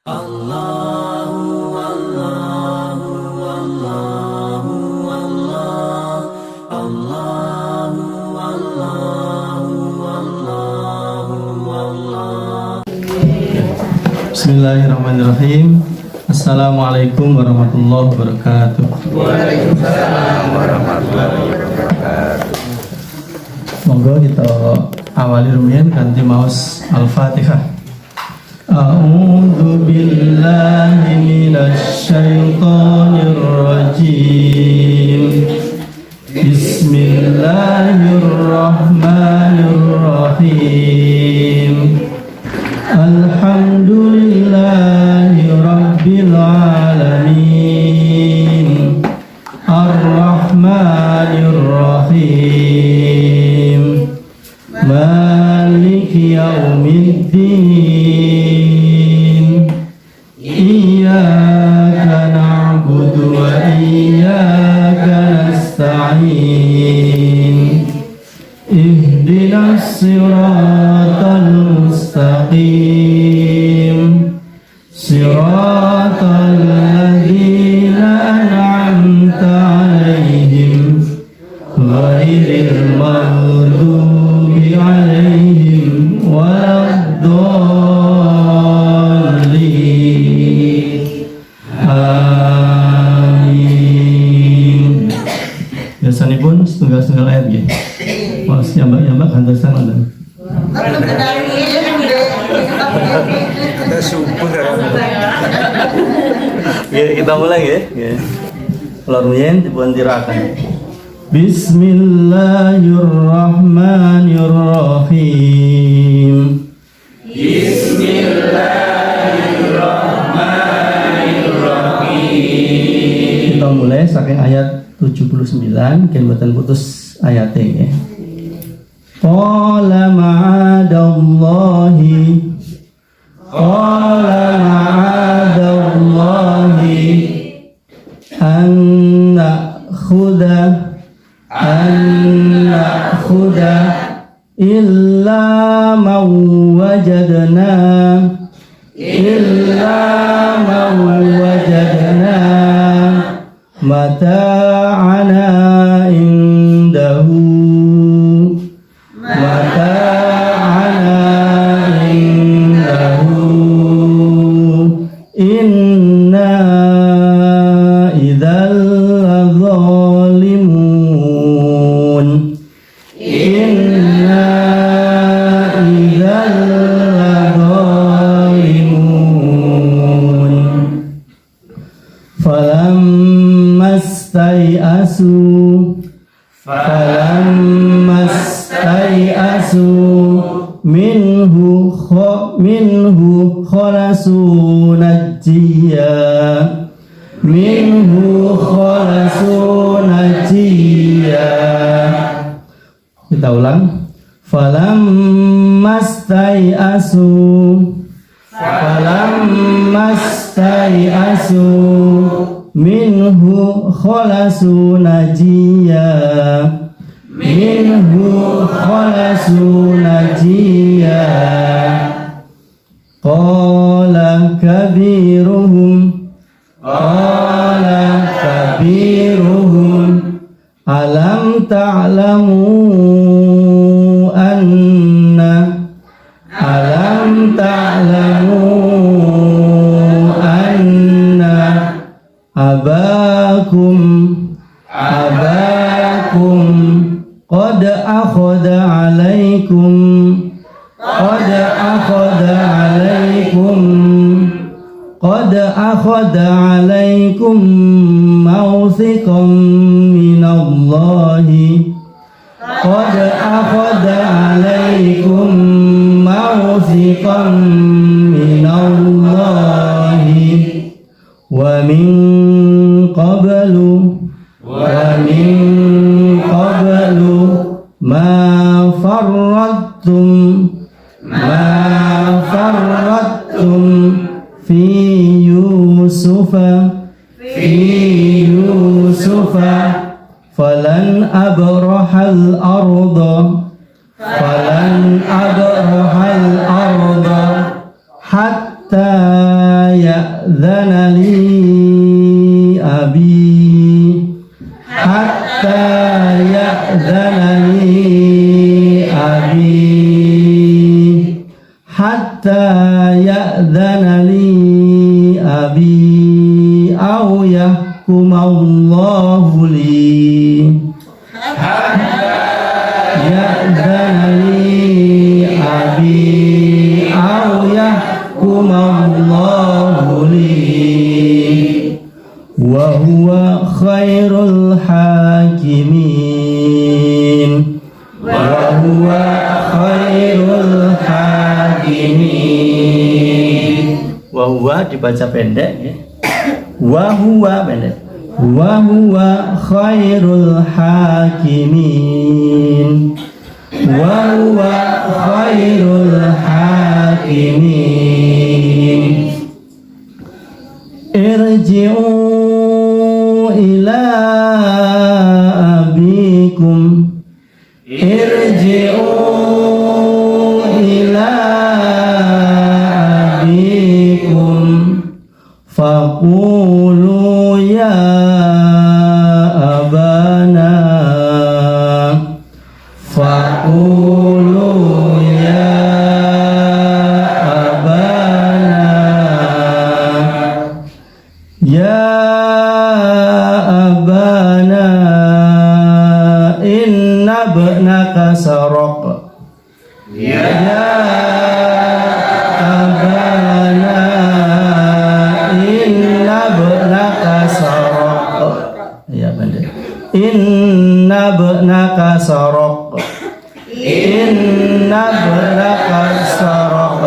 Bismillahirrahmanirrahim. Assalamualaikum warahmatullahi wabarakatuh. Waalaikumsalam warahmatullahi wabarakatuh. Monggo kita awali rumiyin kanthi maos Al-Fatihah. A'udzu billahi minasy syaithanir rajim. Bismillahirrahmanirrahim. Alhamdulillahi rabbil alamin. Ar-Rahmanir Rahim. Maliki yaumiddin. Iyyaka na'budu wa iyyaka nasta'in. Ihdinas siratal mustaqim. Siratal ladzina an'amta 'alaihim ghairil maghdubi 'alaihim waladdallin. Amin. Biasanipun setunggal-setunggal ayat nggih. Mas nyambak-nyambak handasan wonten. Kita subuh Ya, kita mulai ya. Kula rumiyin dipun tiraken. Bismillahirrahmanirrahim. Kita mulai saking ayat 79 ken mboten putus ayate nggih. Qala ma'adallahi an na'khudha illa man wajadna mata'ana indahu. Inna idzal zalimun. Falamastai'asu minhu khalasu najiyya. Kita ulang. Falamastai'asu minhu khalasu najiyya. Qala kabiruhum alam ta'lamu anna abakum qad akhadha alaikum mawthiqan minallahi wa min qablu ma farrattum fi Yusufa falan abrahal arda hatta ya'dhana li abi hatta ya'dhana li abi hatta ya'dhana li abi aw yahkumallahu li ya'dhana li abi aw yahkumallahu li wa huwa khairul hakimin wa huwa khairul hakimin. Wa huwa dibaca pendek ya. Wa huwa pendek. Wa huwa khairul hakimin. Wa huwa khairul hakimin. Irji'u ila abikum. Irji'u ila abikum faqulu ya abana faqulu ya abana ya abana inna ibnaka saraq ya abana inna ibnaka saraq ya benda inna ibnaka saraq inna ibnaka saraq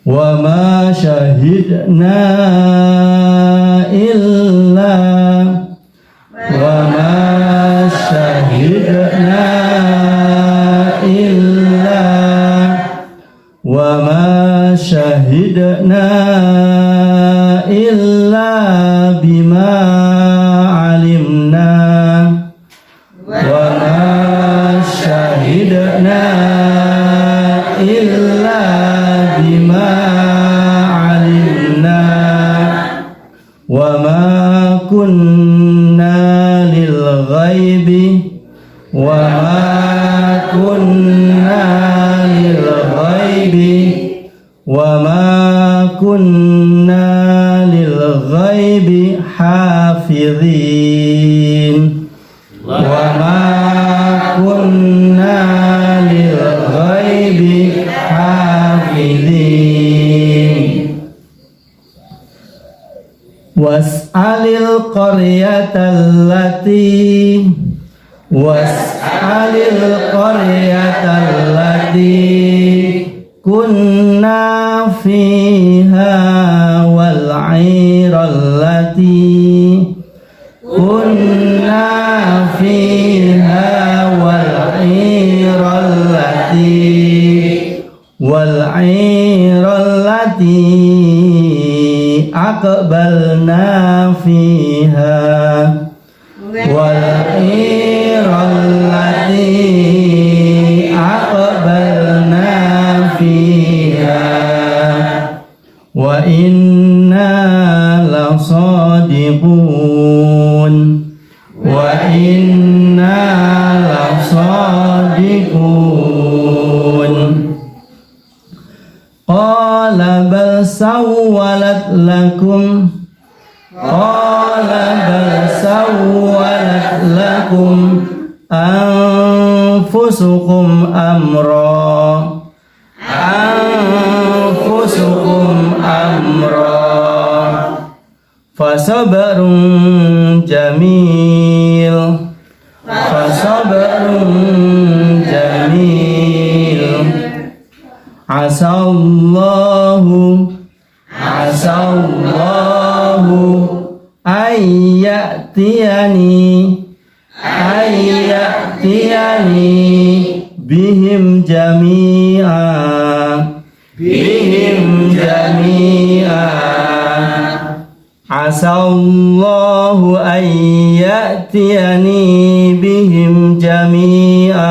wa ma syahidna illa wa ma syahidna illa wa ma syahidna illa bima alimna wa ma syahidna illa bima alimna wa ma kunna lil ghaibi wa ma kunna lil ghaibi wa ma kunna lil ghaibi hafizin wa ma kunna lil ghaibi hafizin. Was'alil qaryatallati kunna fiha wal 'airallati kunna fiha wal 'airallati aqbalna fiha wal 'airallati aqbalna fiha wa inna lasadiqun wa inna lasadiqun. Qala bal sawwalat lakum anfusukum amra fasabrun jamil asallahu ayyatiyani bihim jami'a asallahu ayyatiyani bihim jami'a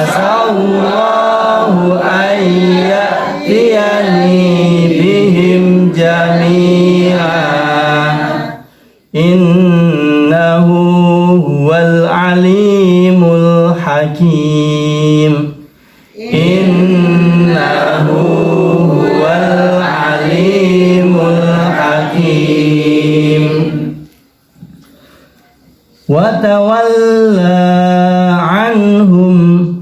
asallahu ayyatiyani bihim innahu huwal alimul hakim. Innahu huwal alimul hakim. Wa tawalla anhum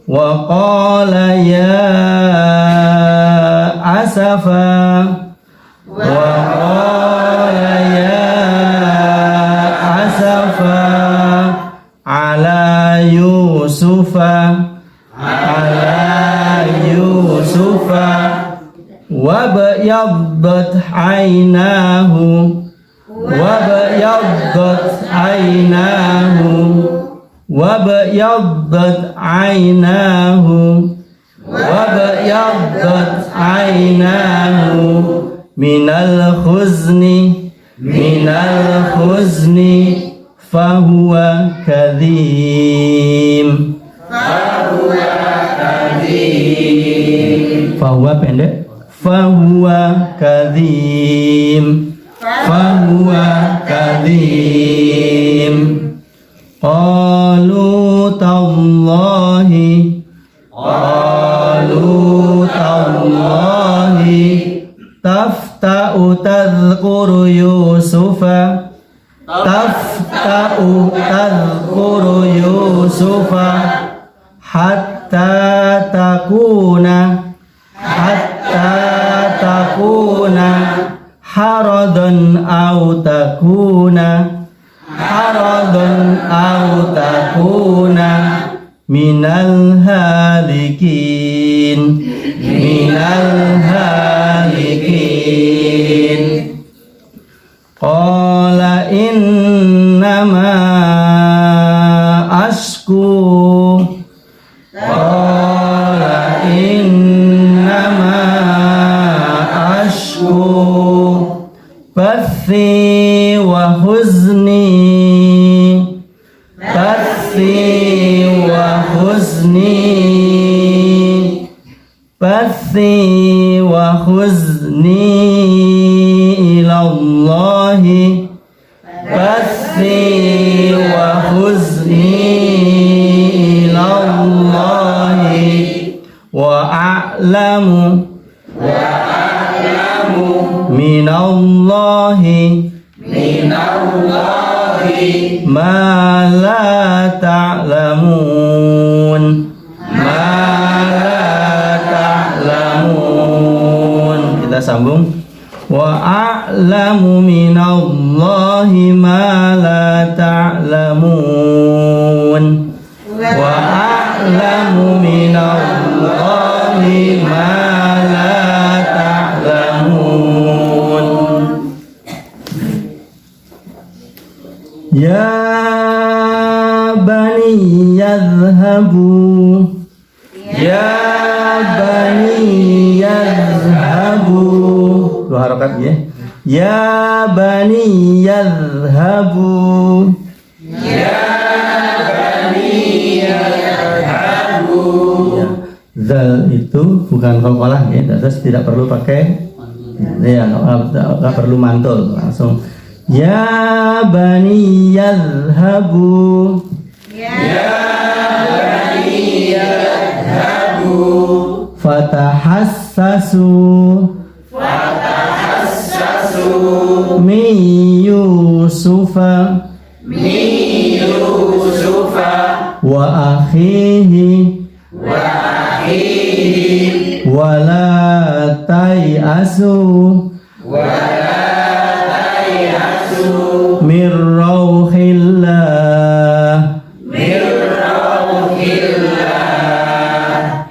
wa qala ya asafa ala yusufa wa bayaddat aynahu minal khuzni fahuwa kadhim. Fahuwa pendek. Fahuwa kadhim. Qalu tallahi tafta'u tadhkuru Yusufa hatta takuna haradan aw takuna minal halikin. Qala innama ashku bathi wa huzni ilallahi wa a'lamu minallahi ma la ta'lamun. Kita sambung. Wa a'lamu minallahi ma la ta'lamun. Wa a'lamu minallahi ma la ta'lamun. Ya bani yadhhabu dua harakat ya. Ya bani yadhhabu zal itu bukan qalqalah ya, terus tidak perlu pakai ya, nggak perlu mantul, langsung ya bani yadhhabu fatahassasu min Yusufa wa akhihi wala tayasu mir rauhillah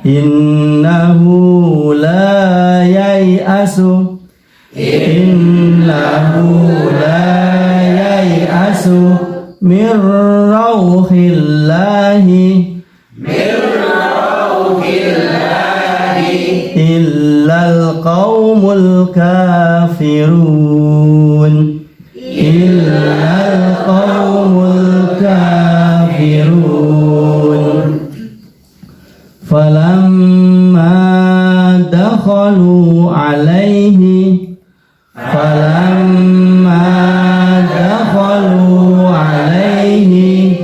innahu la yai'asu mir rauhillahi illal qaumul kafirun. Falamma dakhalu alaihi falamma dakhalu alaihi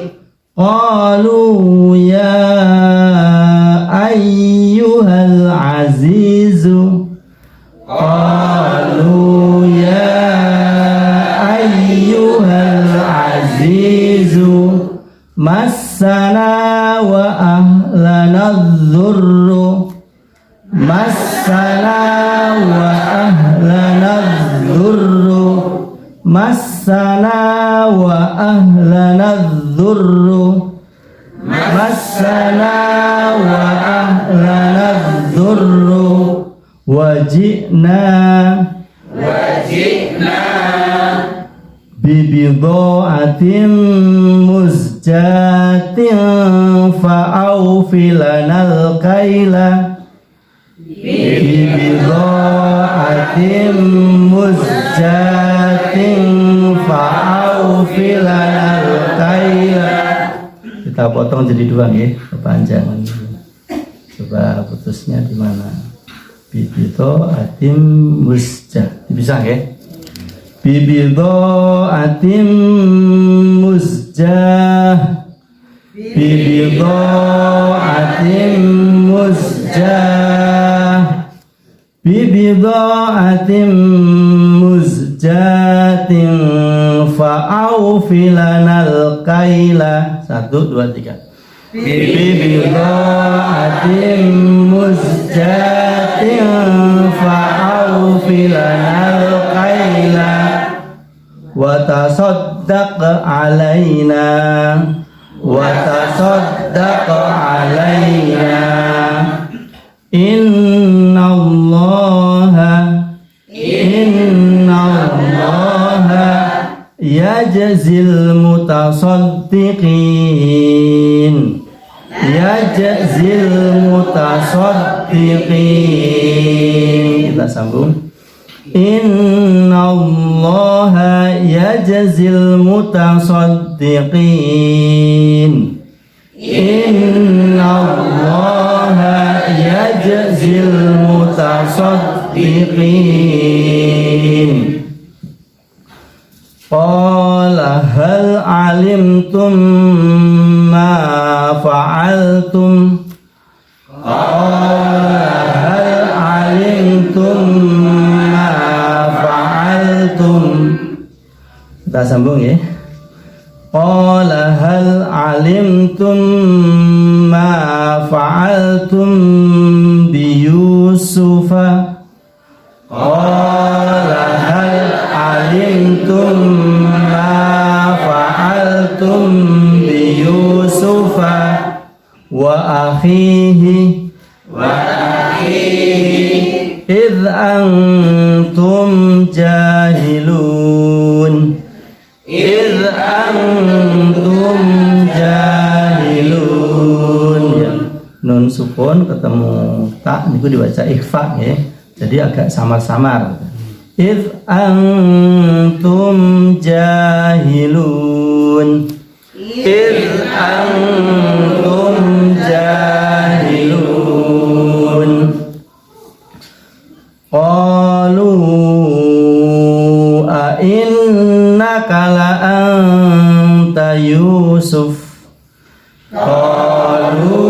qalu ya ayyuhal azizu qalu ya ayyuhal azizu massana wa ahlana dhurru massana wa ahlana dhurru massana wa ahlana dhurru massana wa ahlana dhurru wajina bibidha'atin muzjatin fa'awfilanal kaila bibidha'atin muzjatin fa'awfilanal kaila. Kita potong jadi dua ya, kepanjangan. Coba putusnya di mana? Bibidha'atin muzjah. Bisa ya? Bibidha'atin muzjah bibidha'atin muzjah bibidha'atin muzjatin fa'awfilanal kaila. 1, 2, 3. Bibidha'atin muzjatin fa'awfilanal kaila wa tasaddaq alaina wa tasaddaq alaina innallaha yajzil mutasaddiqin yajzil mutasaddiqin. Kita sambung. Innallaha yajzil mutasaddiqin innallaha yajzil mutasaddiqin. Qala hal alimtum ma fa'altum qala hal alimtum ma fa'altum. Kita sambung ya. Qala hal alimtum ma fa'altum bi Yusufa qala hal alimtum ma fa'altum bi Yusufa wa akhihi idh antum jahilun idh antum jahilun ya. Nun sukun ketemu tak niku dibaca ikhfa ya. Jadi agak samar-samar. Idh antum jahilun idh antum jahilun qalu a innaka la anta Yusuf qalu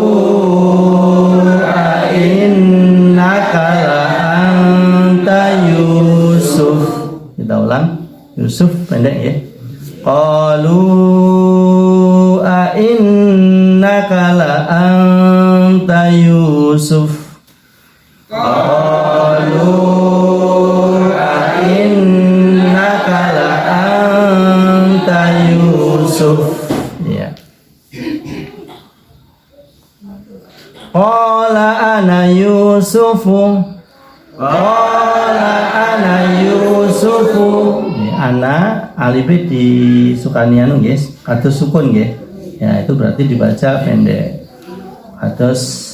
a innaka la anta Yusuf. Kita ulang. Yusuf pendek ya. Qalu a innaka la anta Yusuf qalu a innaka la anta Yusuf ya. Qala ana Yusufu qala ana Yusufu. Ana alif disukani anu guys, kados sukun nggih. Ya itu berarti dibaca pendek. Kados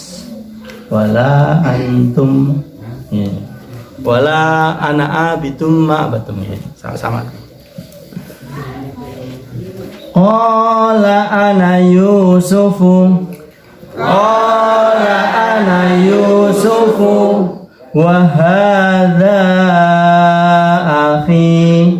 wala antum ya. Wala ana abitum ma batum ya. Sama-sama. Qala ana Yusufu qala ana Yusufu wa hadza akhi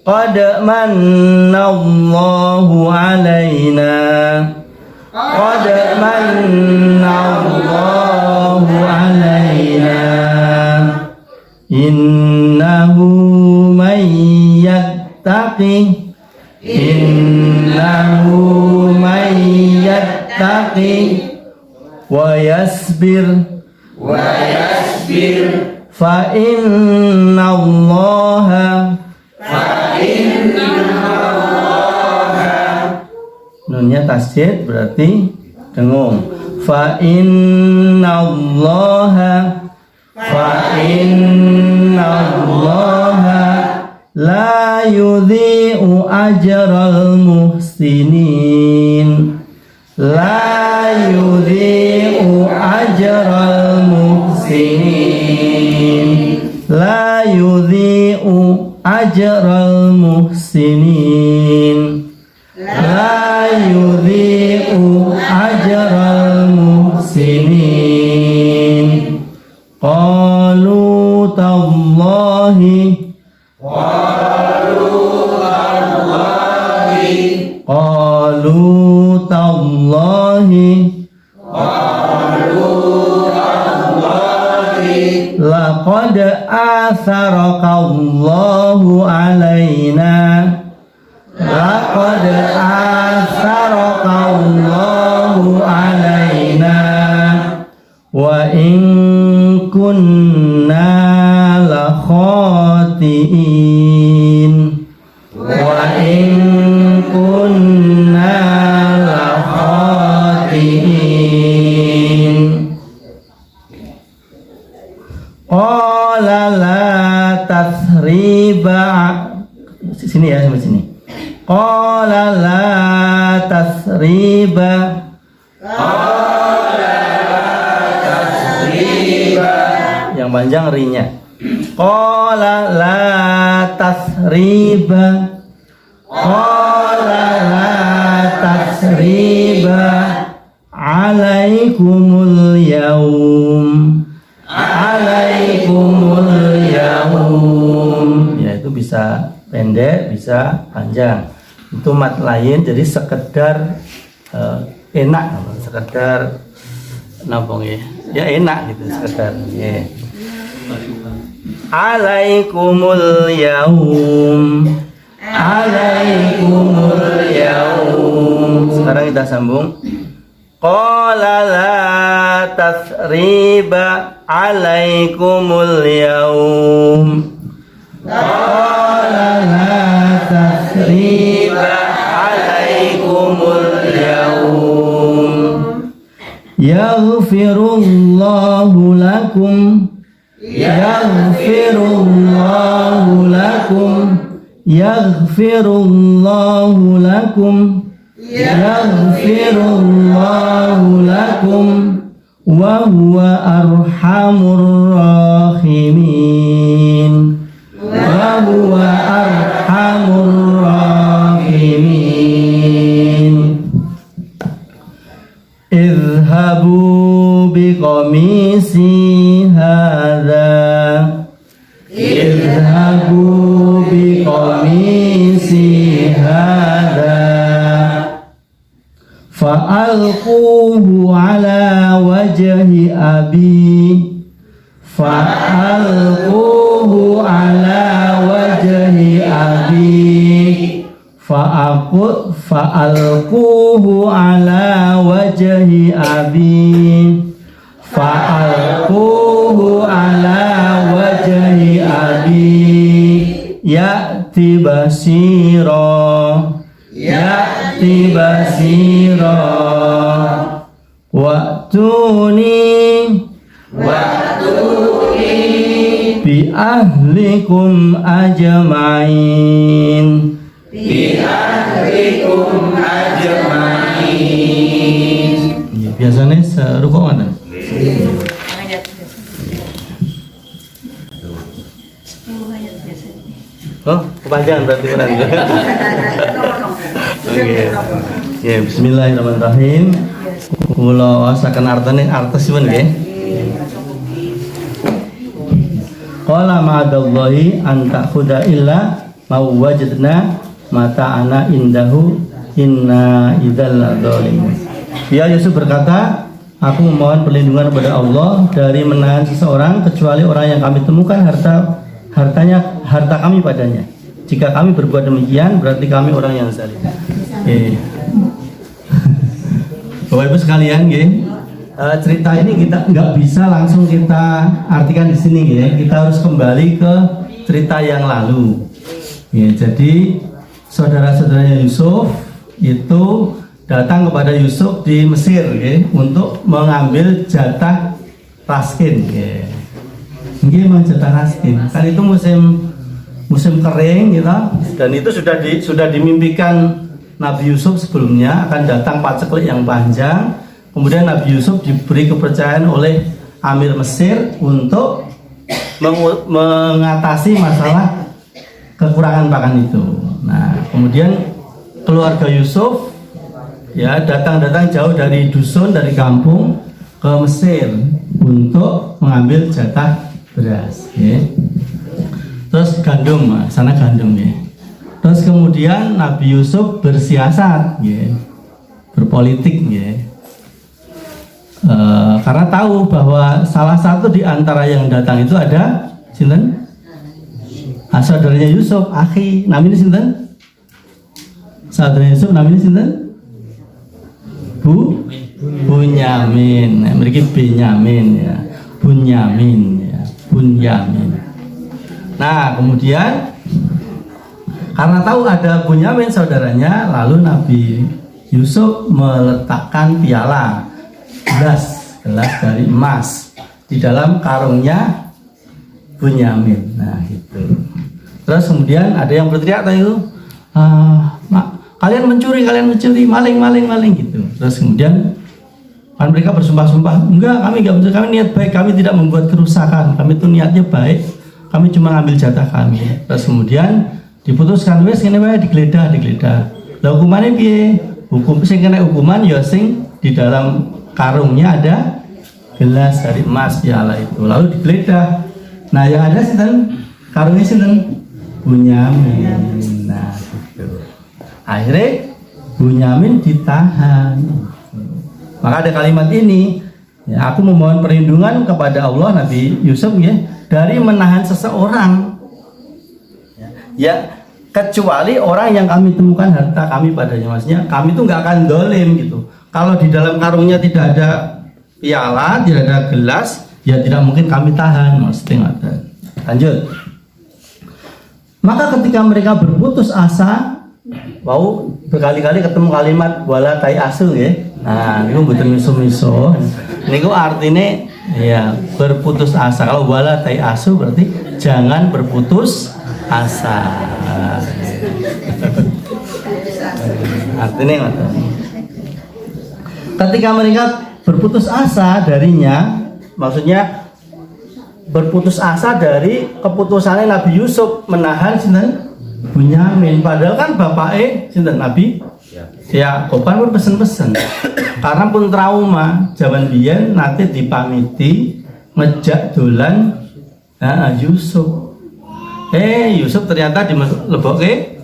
qad mannallahu alaina qad mannallahu alaina innahu may yattaqi wa yasbir fa innallaha nunnya tasydid berarti dengung. Fa innallaha la yudhi'u ajral muhsinin. La yudhi'u ajral muhsinin. La yudhi'u ajral muhsinin. La yudhi'u ajral muhsinin. Qalu tallahi laqad atharaqallahu alaina laqad atharaqallahu alaina wa in kunna la khatiin wa in kunna la khatiin. Qala la tathriba, sini ya, sampai sini. Qala la tathriba, yang panjang rinya. Qala la tathriba, qala la tathriba alaikumul yaum, alaikumul yaum. Ya, itu bisa pendek, bisa panjang. Itu mat lain, jadi sekedar enak, sekedar nabong ya. Ya enak gitu, sekedar. Ya. Alaikumul yaum, alaikumul yaum. Sekarang kita sambung. Qala la tathriba alaikumul yaum. Qala la tathriba alaikumul yaum. Yaghfirullahu lakum, yaghfirullahu lakum, yaghfirullahu lakum, yaghfirullahu lakum wa huwa arhamur rahimin, wa huwa arhamur rahimin. Idhabu biqamisi hadha, idhabu biqamisi hadha fa'alquhu ala wajhi abi, fa'alquhu ala wajhi abi, fa'alquhu ala wajhi abi, fa'alquhu ala wajhi abi, ya'ti basira, ya'ti basira, wa'tuni bi ahlikum ajma'in, bi ahlikum ajma'in. Ya, biasanya serukuk mana? Oh, kepanjangan berarti berarti. Oke. Ya, bismillahirrahmanirrahim. kula wasaken artine artosipun nggih. Qala ma'adallahi an ta'khudha illa ma wajadna mata'ana indahu inna idzal dzalimun. Ya Yusuf berkata, aku memohon perlindungan kepada Allah dari menahan seseorang kecuali orang yang kami temukan harta kami padanya. Jika kami berbuat demikian berarti kami orang yang zalim. Bapak Ibu sekalian, cerita ini kita nggak bisa langsung kita artikan di sini, kita harus kembali ke cerita yang lalu. Jadi saudara-saudaranya Yusuf itu datang kepada Yusuf di Mesir untuk mengambil jatah raskin. Gimana jatah raskin? Kan itu musim kering, gitu. Dan itu sudah dimimpikan Nabi Yusuf sebelumnya akan datang paceklik yang panjang. Kemudian Nabi Yusuf diberi kepercayaan oleh Amir Mesir untuk mengatasi masalah kekurangan pakan itu. Nah, kemudian keluarga Yusuf datang jauh dari dusun, dari kampung ke Mesir untuk mengambil jatah beras. Terus gandum, sana gandum ya. Terus kemudian Nabi Yusuf bersiasat, berpolitik, karena tahu bahwa salah satu di antara yang datang itu ada sinten? Saudaranya Yusuf, akhi, namanya sinten? Saudaranya Yusuf namanya sinten? Bunyamin. Memiliki Benyamin ya. Bunyamin ya. Bunyamin. Nah, kemudian karena tahu ada Bunyamin saudaranya, lalu Nabi Yusuf meletakkan piala gelas dari emas di dalam karungnya Bunyamin. Nah, gitu. Terus kemudian ada yang berteriak tadi itu, kalian mencuri, maling gitu. Terus kemudian kan mereka bersumpah-sumpah, enggak, kami enggak mencuri, kami niat baik, kami tidak membuat kerusakan, kami itu niatnya baik, kami cuma ngambil jatah kami. Terus kemudian diputuskan wes kene wae digeledah. Lah hukumannya piye? Hukum sing kena hukuman ya sing di dalam karungnya ada gelas dari emas piala itu. Lalu digeledah. Nah, yang ada sinten? Karungnya sinten? Bunyamin. Nah, gitu. Akhirnya Bunyamin ditahan. Maka ada kalimat ini, aku memohon perlindungan kepada Allah Nabi Yusuf dari menahan seseorang. Ya, kecuali orang yang kami temukan harta kami padanya, maksudnya kami itu nggak akan dolim gitu. Kalau di dalam karungnya tidak ada piala, tidak ada gelas, ya tidak mungkin kami tahan, maksudnya. Lanjut. Maka ketika mereka berputus asa, berkali-kali ketemu kalimat wala tai asu ya. Nah, ini betul miso-miso. Ini artinya ya berputus asa. Kalau wala tai asu berarti jangan berputus asa. Artinya apa? Ketika mereka berputus asa darinya, maksudnya berputus asa dari keputusannya Nabi Yusuf menahan sinten Bunyamin. Padahal kan bapaknya sinten Nabi Yakub kan pesen-pesen. Karena pun trauma zaman biyen nanti dipamiti ngejak dolan Yusuf. Yusuf ternyata dilebokke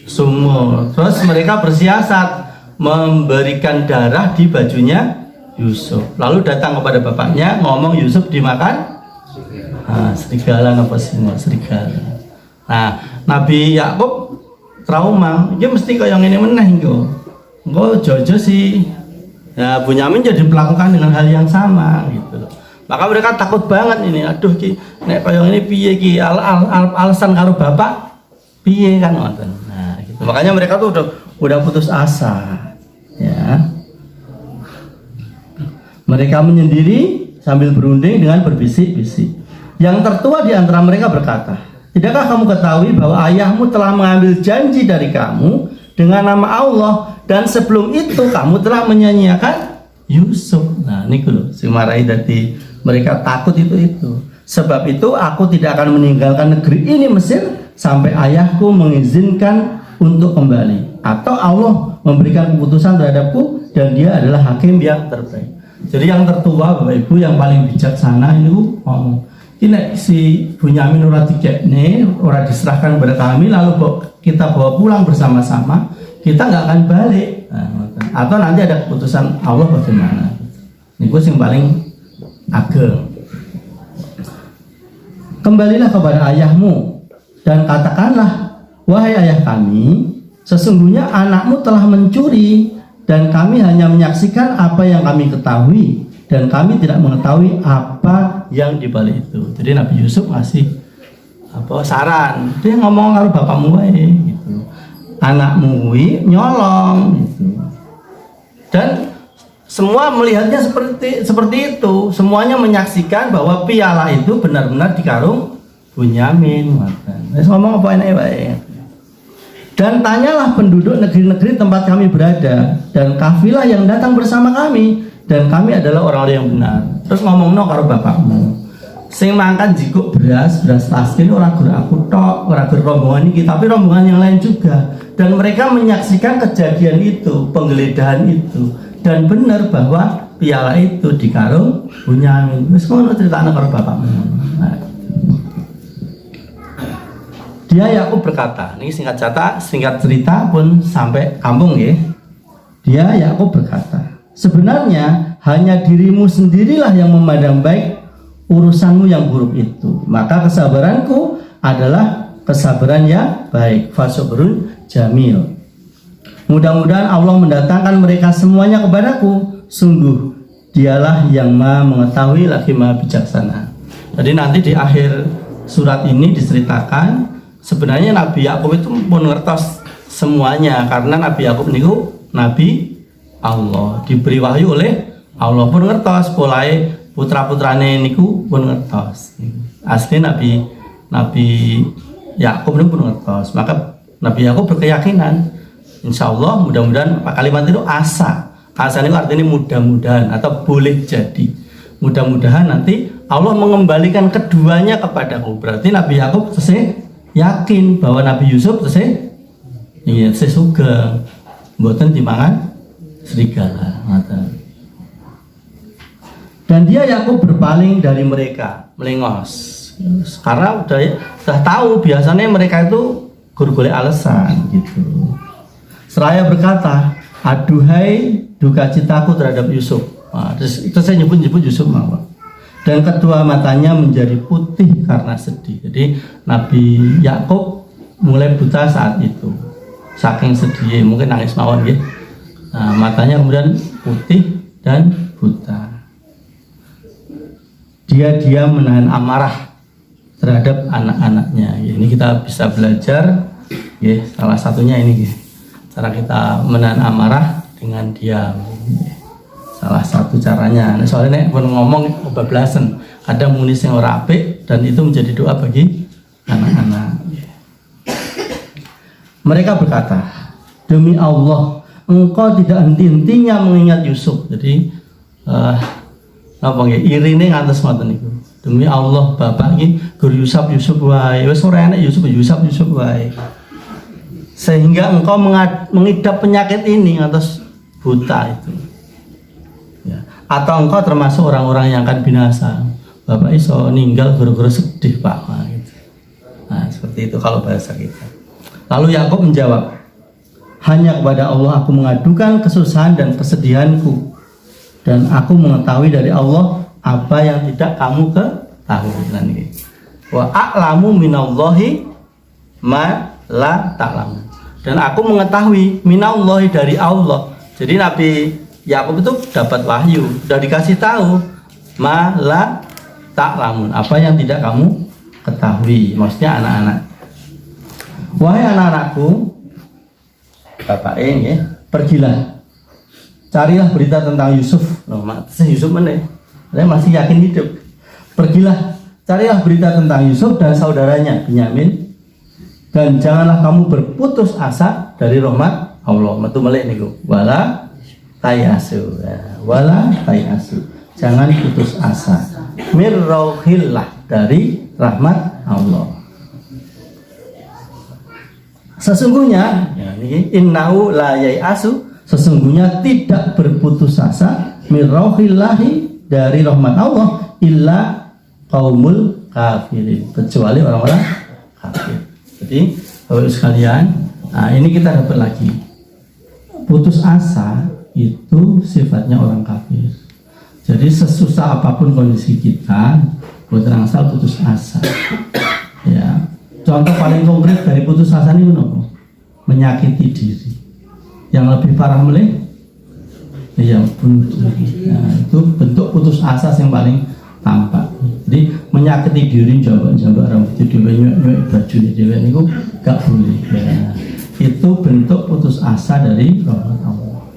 sumur. Terus mereka bersiasat memberikan darah di bajunya Yusuf. Lalu datang kepada bapaknya ngomong Yusuf dimakan serigala, apa serigala. Nah, Nabi Yakub trauma, dia mesti kayak yang ini meneh engko jojo sih. Ya, Bunyamin jadi melakukan dengan hal yang sama gitu. Maka mereka takut banget ini. Aduh ki, nek kayak ini piye ki alasan karo bapak piye kan ngoten. Nah, gitu. Makanya mereka tuh udah putus asa. Ya. Mereka menyendiri sambil berunding dengan berbisik-bisik. Yang tertua di antara mereka berkata, tidakkah kamu ketahui bahwa ayahmu telah mengambil janji dari kamu dengan nama Allah, dan sebelum itu kamu telah menyanyiakan Yusuf. Nah, ini loh, si marahi dari mereka takut itu. Sebab itu aku tidak akan meninggalkan negeri ini Mesir sampai ayahku mengizinkan untuk kembali. atau Allah memberikan keputusan terhadapku dan dia adalah hakim yang terbaik. Jadi yang tertua Bapak Ibu yang paling bijaksana itu ngomong, ini si Bunyamin ora dikekne, ora diserahkan kepada kami, lalu kita bawa pulang bersama-sama, kita nggak akan balik. Nah, atau nanti ada keputusan Allah bagaimana? Ini gue yang paling ageng. Kembalilah kepada ayahmu dan katakanlah, wahai ayah kami, sesungguhnya anakmu telah mencuri dan kami hanya menyaksikan apa yang kami ketahui dan kami tidak mengetahui apa yang dibalik itu. Jadi Nabi Yusuf ngasih saran, dia ngomong kalau bapakmu wae gitu, anakmu nyolong gitu. Dan semua melihatnya seperti itu, semuanya menyaksikan bahwa piala itu benar-benar di karung Bunyamin. Terus ngomong apa enak wae. Dan tanyalah penduduk negeri-negeri tempat kami berada dan kafilah yang datang bersama kami, dan kami adalah orang-orang yang benar. Terus ngomong no karo bapakmu, sing mangkat jikuk beras taskin ora gur aku tok, ora gur rombongan iki, tapi rombongan yang lain juga. Dan mereka menyaksikan kejadian itu, penggeledahan itu, dan benar bahwa piala itu di karung Bunyamin. Wis ngono critakno karo bapakmu. Nah, dia Yakub berkata, ini singkat cerita pun sampai kampung ya. Dia Yakub berkata, sebenarnya hanya dirimu sendirilah yang memandang baik urusanmu yang buruk itu. Maka kesabaranku adalah kesabaran yang baik. Fasobrun jamil. Mudah-mudahan Allah mendatangkan mereka semuanya kepadaku. Sungguh dialah yang maha mengetahui lagi maha bijaksana. Jadi nanti di akhir surat ini diceritakan sebenarnya Nabi Yakub itu pun ngertos semuanya, karena Nabi Yakub niku Nabi Allah, diberi wahyu oleh Allah, pun ngertos polai putra-putrane niku pun ngertos. Asli Nabi Yakub niku pun ngertos. Maka Nabi Yakub berkeyakinan, insya Allah mudah-mudahan kalimat itu asa itu artinya mudah-mudahan atau boleh jadi, mudah-mudahan nanti Allah mengembalikan keduanya kepadaku. Berarti Nabi Yakub yakin bahwa Nabi Yusuf sugeng mboten dimangan serigala. Dan dia Yakub berpaling dari mereka, melengos, karena udah tahu biasanya mereka itu golek alasan gitu. Seraya berkata, aduhai duka citaku terhadap Yusuf. Terus saya nyebut Yusuf mawon. Dan kedua matanya menjadi putih karena sedih. Jadi Nabi Yakub mulai buta saat itu, saking sedih, mungkin nangis mawon ya. Nah, matanya kemudian putih dan buta. Dia menahan amarah terhadap anak-anaknya. Ini kita bisa belajar ya, salah satunya ini ya, cara kita menahan amarah dengan diam. Salah satu caranya. Nah, soalnya pun ngomong kebablasan, ada muni sing ora apik dan itu menjadi doa bagi anak-anak. Mereka berkata, demi Allah, engkau tidak henti-hentinya mengingat Yusuf. Jadi irine ngantos ngoten niku. Demi Allah, Bapak iki guru Yusuf wae. Wis ora enak Yusuf wae. Sehingga engkau mengidap penyakit ini ngantos buta itu. Ya. Atau engkau termasuk orang-orang yang akan binasa. Bapak iso ninggal gara-gara sedih Pak. Nah, seperti itu kalau bahasa kita. Lalu Yakub menjawab, hanya kepada Allah aku mengadukan kesusahan dan kesedihanku, dan aku mengetahui dari Allah apa yang tidak kamu ketahui. Wa a'lamu minallahi ma la ta'lamu. Dan aku mengetahui minallahi dari Allah. Jadi Nabi Yakub itu dapat wahyu, sudah dikasih tahu ma la ta'lamun, apa yang tidak kamu ketahui. Maksudnya anak-anak. Wahai anak-anakku, Bapak ya, pergilah, carilah berita tentang Yusuf. Yusuf mana? Saya masih yakin hidup. Pergilah, carilah berita tentang Yusuf dan saudaranya Bunyamin, dan janganlah kamu berputus asa dari rahmat Allah. Metu melek niku. Wala tayasu, jangan putus asa. Mirrauhillah, dari rahmat Allah. Sesungguhnya ya, ini innahu la yai'asu, sesungguhnya tidak berputus asa min rauhillahi, dari rahmat Allah, illa qaumul kafirin, kecuali orang-orang kafir. Jadi Bapak Ibu sekalian, nah ini kita dapat lagi, putus asa itu sifatnya orang kafir. Jadi sesusah apapun kondisi kita, buat asal putus asa. Ya, contoh paling konkret dari putus asa ini apa? Menyakiti diri. Yang lebih parah meleh, ya bunuh diri. Nah, itu bentuk putus asa yang paling tampak. Jadi menyakiti diri, jambak rambut dewe, nyuek baju dewe niku gak boleh. Ya. Itu bentuk putus asa dari rahmat Allah.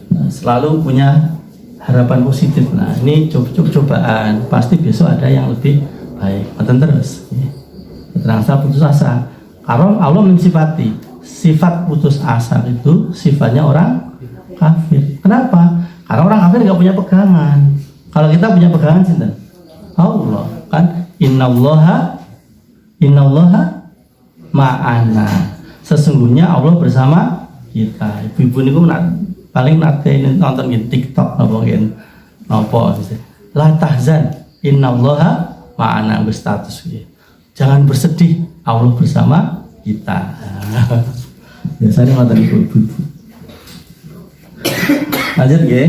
Nah, selalu punya harapan positif. Nah, ini cobaan, pasti besok ada yang lebih baik. Maten terus. Terasa putus asa. Karena Allah mensifati sifat putus asa itu sifatnya orang kafir. Kenapa? Karena orang kafir nggak punya pegangan. Kalau kita punya pegangan, cinta Allah kan. Innallaha ma'ana. Sesungguhnya Allah bersama kita. Ibu-ibu ini paling nate nonton di TikTok apa gitu. La tahzan, innallaha ma'ana, berstatus gitu. Jangan bersedih, Allah bersama kita. Biasanya nonton ibu-ibu. Lanjut ya.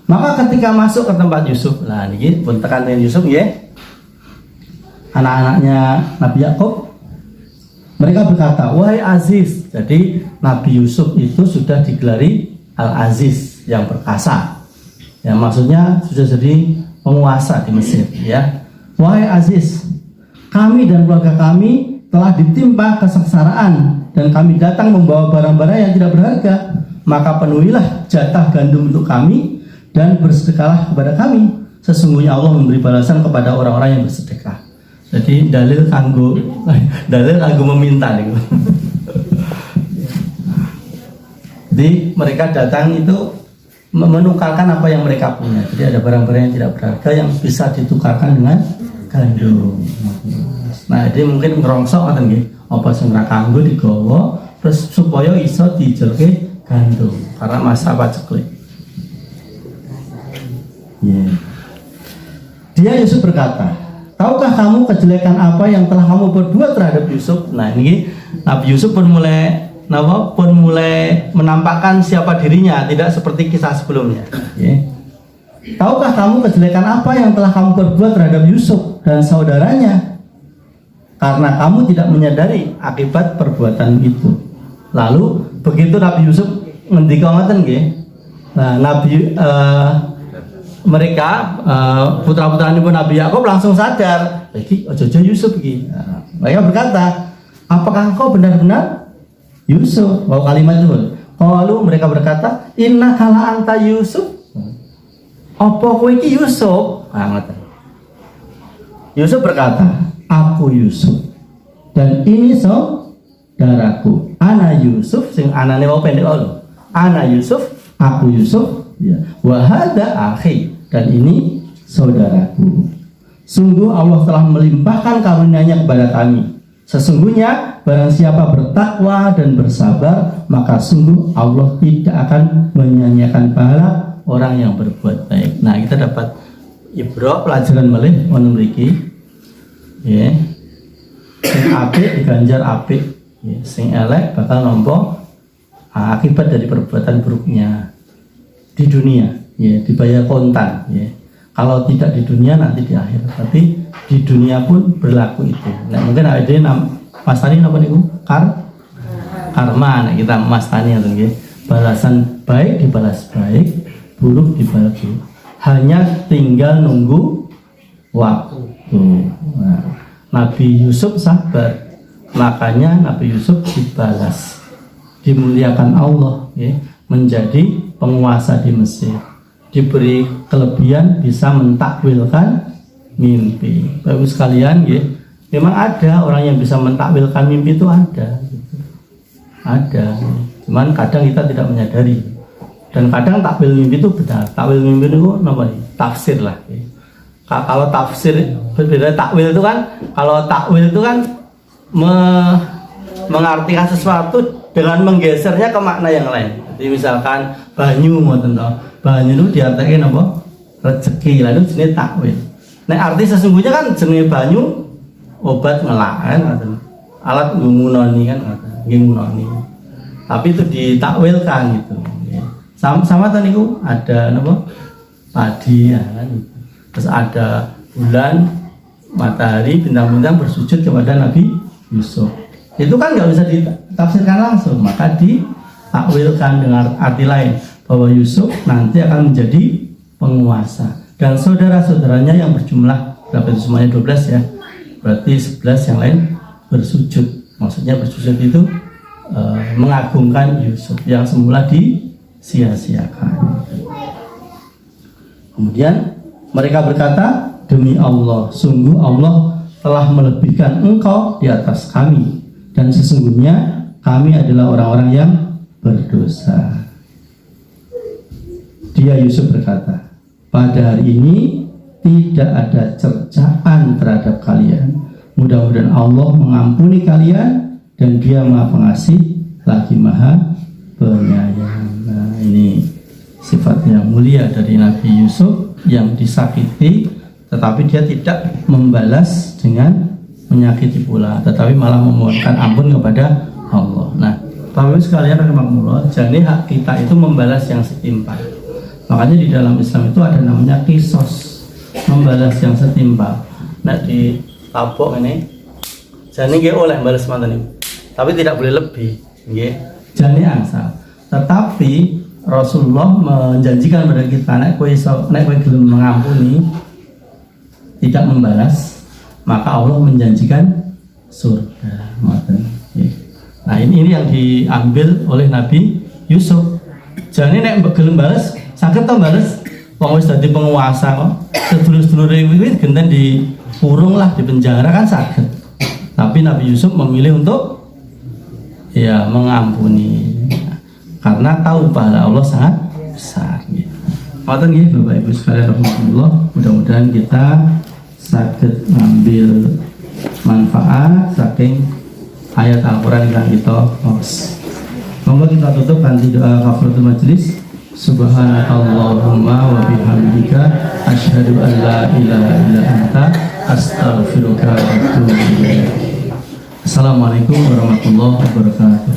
Maka ketika masuk ke tempat Yusuf, nah ini pun tekan dengan Yusuf ya. Anak-anaknya Nabi Yakub, mereka berkata, wahai Aziz. Jadi Nabi Yusuf itu sudah digelari Al-Aziz, yang perkasa. Ya, maksudnya sudah jadi penguasa di Mesir. Ya, wahai Aziz, kami dan keluarga kami telah ditimpa kesengsaraan dan kami datang membawa barang-barang yang tidak berharga. Maka penuhilah jatah gandum untuk kami dan bersedekahlah kepada kami. Sesungguhnya Allah memberi balasan kepada orang-orang yang bersedekah. Jadi dalil kanggo meminta nih. Jadi mereka datang itu menukarkan apa yang mereka punya. Jadi ada barang-barang yang tidak berharga yang bisa ditukarkan dengan gandum. Nah, jadi mungkin ngerongsok atau nggih, apa sing ora kanggo digawa terus supaya iso dijelke gandum karena masa paceklik. Yeah. Dia Yusuf berkata, tahukah kamu kejelekan apa yang telah kamu berbuat terhadap Yusuf? Nah, ini Nabi Yusuf pun mulai menampakkan siapa dirinya, tidak seperti kisah sebelumnya. Yeah. Tahukah kamu kejelekan apa yang telah kamu berbuat terhadap Yusuf dan saudaranya? Karena kamu tidak menyadari akibat perbuatan itu. Lalu begitu Nabi Yusuf ngendika ngoten nggih. Nah, mereka putra-putraan ibu Nabi Yakub langsung sadar, iki ojo-ojo Yusuf iki. Nah, mereka berkata, apakah engkau benar-benar Yusuf? Wow, kalimat itu. Lalu mereka berkata, inna kala anta Yusuf. Apa kowe iki Yusuf? Nah, Yusuf berkata, aku Yusuf dan ini saudaraku. Ana Yusuf, sing anane mau pendek lho. Ana Yusuf, aku Yusuf. Ya. Wa hadza akhi, dan ini saudaraku. Sungguh Allah telah melimpahkan karunia-Nya kepada kami. Sesungguhnya barang siapa bertakwa dan bersabar, maka sungguh Allah tidak akan menyia-nyiakan pahala orang yang berbuat baik. Nah, kita dapat ibro pelajaran malih wonten mriki. Ya. Sing apik diganjar apik, ya. Sing elek bakal nampa akibat dari perbuatan buruknya di dunia, ya, dibayar kontan, ya. Kalau tidak di dunia nanti di akhir, tapi di dunia pun berlaku itu. Nah, mungkin ada Mas Tani apa niku? Karma, nah kita Mas Tani atau nggih. Balasan baik dibalas baik, buruk dibalas buruk. Hanya tinggal nunggu waktu. Nah, Nabi Yusuf sabar, makanya Nabi Yusuf dibalas, dimuliakan Allah, ya, menjadi penguasa di Mesir, diberi kelebihan bisa mentakwilkan mimpi. Bapak sekalian, ya, memang ada orang yang bisa mentakwilkan mimpi, itu ada, gitu. Ada, cuman kadang kita tidak menyadari, dan kadang takwil mimpi itu benar. Takwil mimpi itu apa nih? Tafsir lah, ya. Kalau tafsir berbeda takwil itu kan, kalau takwil itu kan mengartikan sesuatu dengan menggesernya ke makna yang lain. Jadi misalkan banyu ngoten to. Banyu itu diartikan apa? Rezeki. Lalu jenis takwil. Nah, arti sesungguhnya kan jenis banyu obat ngelak kan ngoten. Alat ngunoni kan ngoten. Nggih ngunoni. Tapi itu ditakwilkan gitu. Sama tadi ada apa? Padi ya kan. Terus ada bulan, matahari, bintang-bintang bersujud kepada Nabi Yusuf. Itu kan nggak bisa ditafsirkan langsung, maka ditakwilkan dengan arti lain bahwa Yusuf nanti akan menjadi penguasa dan saudara-saudaranya yang berjumlah berapa itu semuanya 12 ya, berarti 11 yang lain bersujud. Maksudnya bersujud itu mengagungkan Yusuf yang semula disia-siakan. Kemudian mereka berkata, demi Allah, sungguh Allah telah melebihkan engkau di atas kami, dan sesungguhnya kami adalah orang-orang yang berdosa. Dia Yusuf berkata, pada hari ini tidak ada cercaan terhadap kalian. Mudah-mudahan Allah mengampuni kalian dan Dia Maha Pengasih lagi Maha Penyayang. Nah, ini sifat yang mulia dari Nabi Yusuf yang disakiti, tetapi dia tidak membalas dengan menyakiti pula, tetapi malah memohonkan ampun kepada Allah. Nah, Bapak Ibu sekalian rahimakumullah, jadi hak kita itu membalas yang setimpal. Makanya di dalam Islam itu ada namanya kisos, membalas yang setimpal. Nah, di tabok ini, jadi nggih oleh balas mantan ini, tapi tidak boleh lebih, nggih. Jadi angsal. Tetapi Rasulullah menjanjikan pada kita, nek kowe gelem mengampuni, tidak membalas, maka Allah menjanjikan surga. Nah, ini yang diambil oleh Nabi Yusuf. Jadi nek gelem balas, saged to balas. Wong wis dadi penguasa kok. Sedulur-sedulure iki genten dikurung lah, di penjara kan saged. Tapi Nabi Yusuf memilih untuk ya mengampuni. Karena tahu pahala Allah sangat besar. Ngoten nggih Bapak Ibu sekalian rahimakumullah, mudah-mudahan kita saged ngambil manfaat saking ayat Al-Qur'an yang kita maos. Monggo kita tutup kanthi doa kafaratul majelis. Subhanakallahumma wa bihamdika asyhadu an la ilaha illa anta astaghfiruka wa atubu ilaik. Assalamualaikum warahmatullahi wabarakatuh.